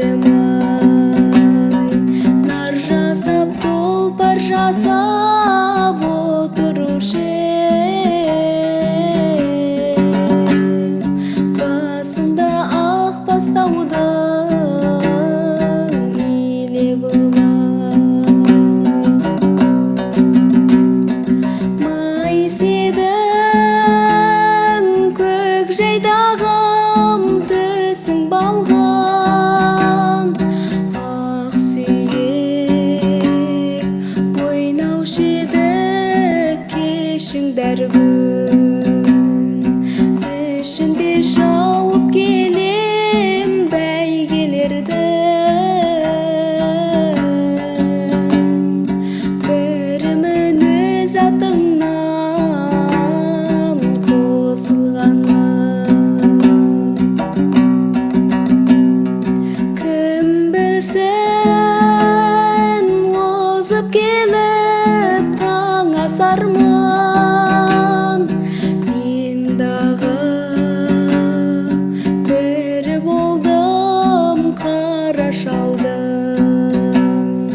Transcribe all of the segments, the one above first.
жерім-ай, нар жасап тұлпар жасап отырушы ем, басында ақ бастаудың иле бұлай. Майседің көк-жайдағым түсің балған, ақ сүйек ойнаушы еді кешің бәргін, ішінде шауып келем бәйгелердің, бірімін өз атыңнан қосылғаным. Кім білсін озып келіп таң асармын, мен дағы бірі болдым қара шалдың,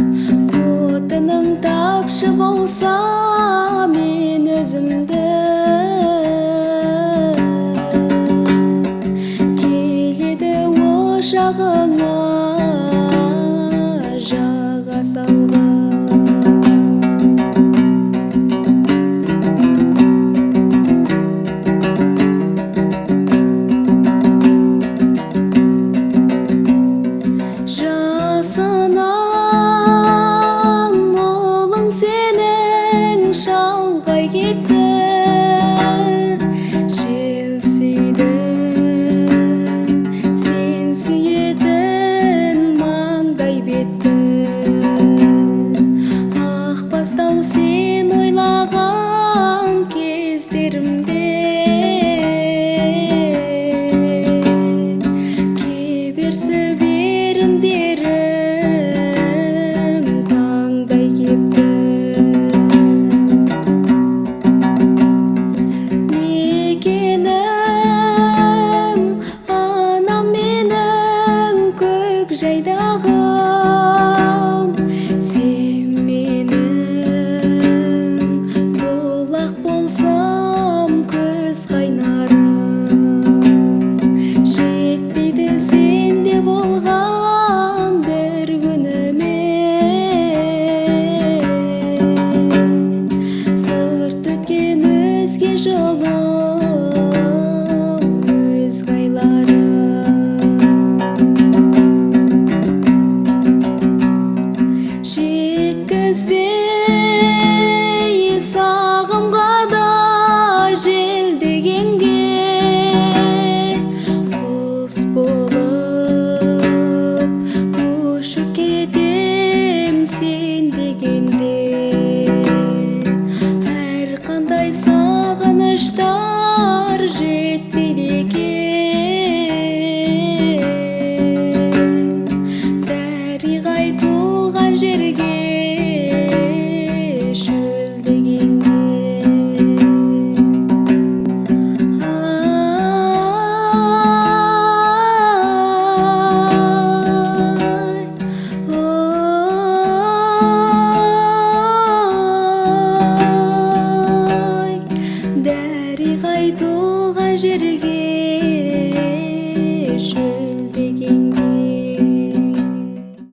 отыным тапшы болса мен өзімді, келеді ошағыңа жаға салған. Жасынан ұлың сенің шалғай кетті, жел сүйді сен сүйетін маңдай бетті, ақ бастау сен ойлаған кездерімде, кеберсіп еріндерім таңдай кепті. Мекенім анам менің көк-жайдағым,